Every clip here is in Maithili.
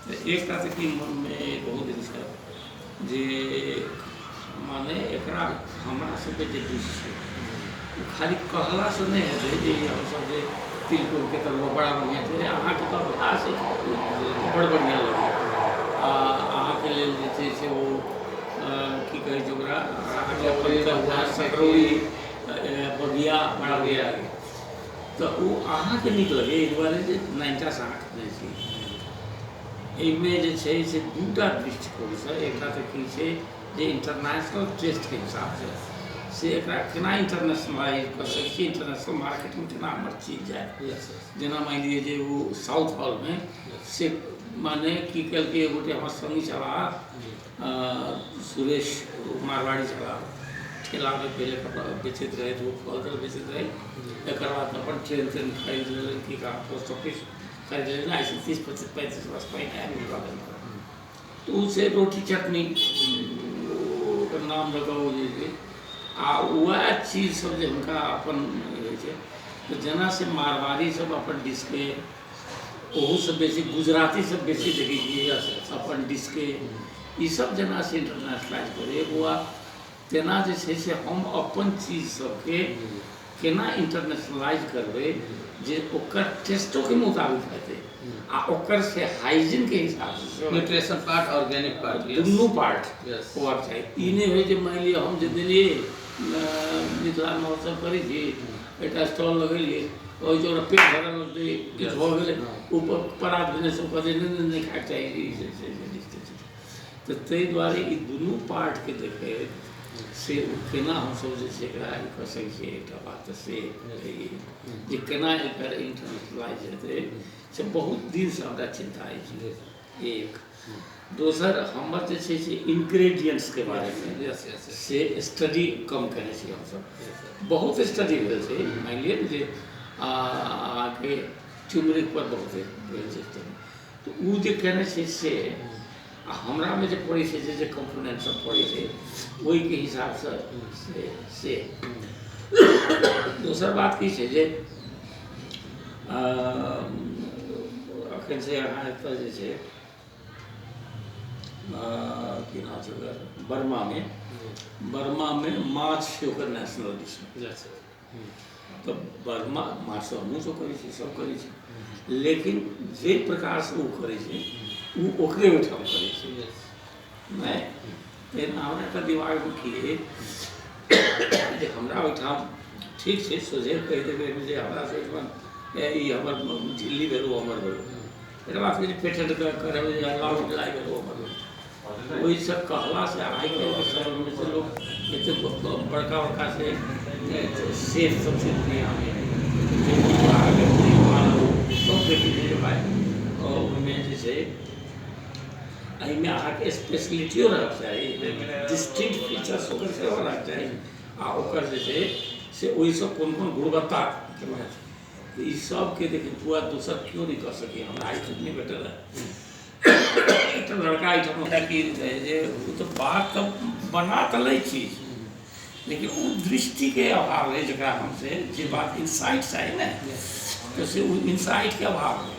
एक तरह की मन में बहुत दिन से जे माने एकरा हमरा सबके जे डिश छै वो खाली कहला से नहीं है जे हम सब जे तिलकुट के तरुआ बड़ा बढ़िया छै अहाँ के तो खास बड़ बढ़िया लगे अहाँ के लेल जे छै से वो की कहै छै ओकरा अहाँ के सकरौड़ी बगिया बड़ा बढ़िया लगे तो वो अहाँ के नीक लगे एहि दुआरे जे नाइटा से अहाँ खरीदै छी एहिमे जे छै से दूटा दृष्टिकोणसँ एकटा तऽ की छै जे इंटरनेशनल टेस्ट के हिसाब से एकरा केना इंटरनेशनलाइज कर सकै छी इंटरनेशनल मार्केट में केना हमर चीज जाए जेना मानि लिअ जे वो साउथ हॉल में से माने की केलकै गोटे हमर संगी छलाह सुरेश मारवाड़ी छलाह ठेला में पहले कपड़ा बेचैत रहे वो फल तल बेचैत रहे एकर बाद अपन ट्रेन ट्रेन खरीद लेलनि की कहा पोस्ट ऑफिस खरीद लेना ऐसे 30-35 वर्ष पहले तो उसे रोटी चटनी का नाम लगाओ जे आ वह चीज सब जे उनका अपन तो जना से मारवाड़ी सब अपन डिश के ओहू सब बेसी गुजराती सब बेसी देखिए अपन डिश के ये सब जना से इंटरनेशनलाइज करे हुआ तेना जे छै से हम अपन चीज सबके केना इंटरनेशनलाइज करबे जे ओकर टेस्टो के मुताबिक हेतै आ ओकर से हाइजीन के हिसाब से न्यूट्रिशन पार्ट ऑर्गेनिक पार्ट दुनू पार्ट होबाक चाही ई नहि होइ जे मानि लिअ हम जे देलिए मिथिला महोत्सव करै छी एकटा स्टॉल लगेलिए ओहि जे ओकरा पेट भरल किछु भऽ गेलै ऊपर परात भेने सब कहै नहि खायके चाही तऽ ताहि दुआरे ई दुनू पार्ट के देखैत से केना हम सब जे छै एकरा ई कऽ सकै छियै एकटा बात से जे केना एकर इंटरनेशनलाइज हेतै से बहुत दिन से हमरा चिंता अछि एक दोसर हमर जे छै से इंग्रेडिएंट्स के बारे में से स्टडी कम करै छी हम सब बहुत स्टडी भेल छै मानि लिअ जे अहाँके ट्यूमरिक पर बहुत भेल छै तऽ ओ जे केने छै से हमरा में जो पड़े जे कंपोनेंट सब पड़े वही के हिसाब से दोसर बात की छै जे अखन से अहाँ एतऽ जे छै की नाम छै ओकर बर्मा में माछ छै ओकर नेशनल डिश तो बर्मा माछ सब हमहूँ सब करै छी सब करै छी लेकिन जे प्रकार से वो करै छै वो ओकरे ओहिठाम करै छै नहि तेना हमरा एकटा दिमागमे की जे हमरा ओहिठाम ठीक छै सोझे कहि देबै जे हमरा ओहिठाम ई हमर झिल्ली भेलौ हमर भेलौ एकर बाद जे पेटेंट करबै जे लाल मिलाई भेलौ हमर भेलौ ओहि सब कहला से आइ काल्हिके समयमे से लोग एतेक बड़का बड़का से सेफ सबसे दुनिया में सब देखी छै भाई ओहिमे जे छै एहिमे अहाँके स्पेशलिटियो रहक चाही डिस्टिंक्ट फीचर्स ओकर सेहो रहक चाही आ ओकर जे छै से ओहिसँ कोन कोन गुणवत्ता ई सबके देखिए पूरा दोसर क्यों नहीं कर सके हमरा आई तक नहीं भेटल है एकटा लड़का एहिठाम की जे ओ तो बात तो बना तो लै छी लेकिन वो दृष्टि के अभाव है जरा हमसे जे बात इंसाइट चाहिए ना तो से इंसाइट के अभाव है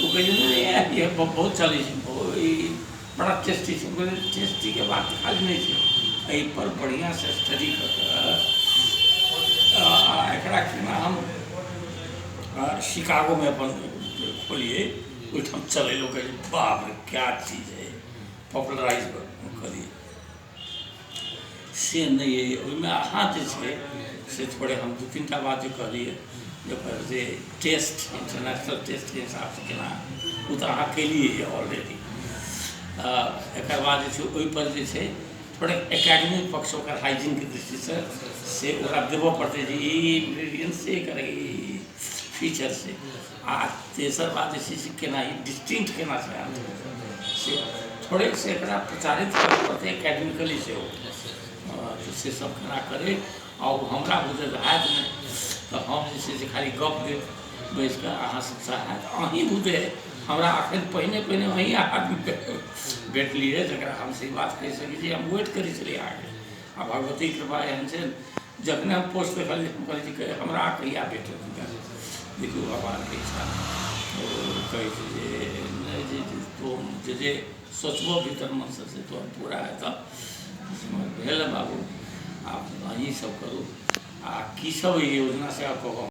वो कहे ये बहुत चले बड़ा टेस्टी है टेस्टी के बात खाली नहीं है एहि पर बढ़िया से स्टडी कर एकरा केना हम शिकागो में अपन खोलिए ओहिठाम चले लोग बाप रे क्या चीज़ है पॉपुलराइज करिए से नहीं है ओहिमे अहाँ जे छै से थोड़े हम 2-3 टा बात जो कहलिए जे टेस्ट इंटरनेशनल टेस्ट के हिसाब से केना वो तो अहाँ केलिए ऑलरेडी एक बाद ओहि पर जे छै थोड़े एकेडमिक पक्ष ओकर हाइजीन के दृष्टि से ओकरा देबऽ पड़तै जे ई इंग्रेडिएंट से एकर फीचर से आ तेसर बात जे छै से केना ई डिस्टिंक्ट केना छै से थोड़े से एकरा प्रचारित करऽ पड़तै एकेडमिकली से सब केना करे और हमरा बुझल हैत नहि तऽ हम जे छै से खाली गप देब बैस कऽ अहाँ सबसँ हैत अहीँ बुझे हमरा अखन पहिने अहीं आदमी भेटलिए जरा हमसे बात कहि सकै छी हम वेट करै छलिए आगे आ भगवती कृपा एहन छै जखने हम पोस्ट देखलिए हम कहलिए कि हमरा कहिया भेटत देखियौ भगवानके इच्छा कहै छै जे नहि जे तुम जे जे सोचबो भीतर मन से तो पूरा हेतौ भेल बाबू आप अहीं सब करू आ की सब योजना से आप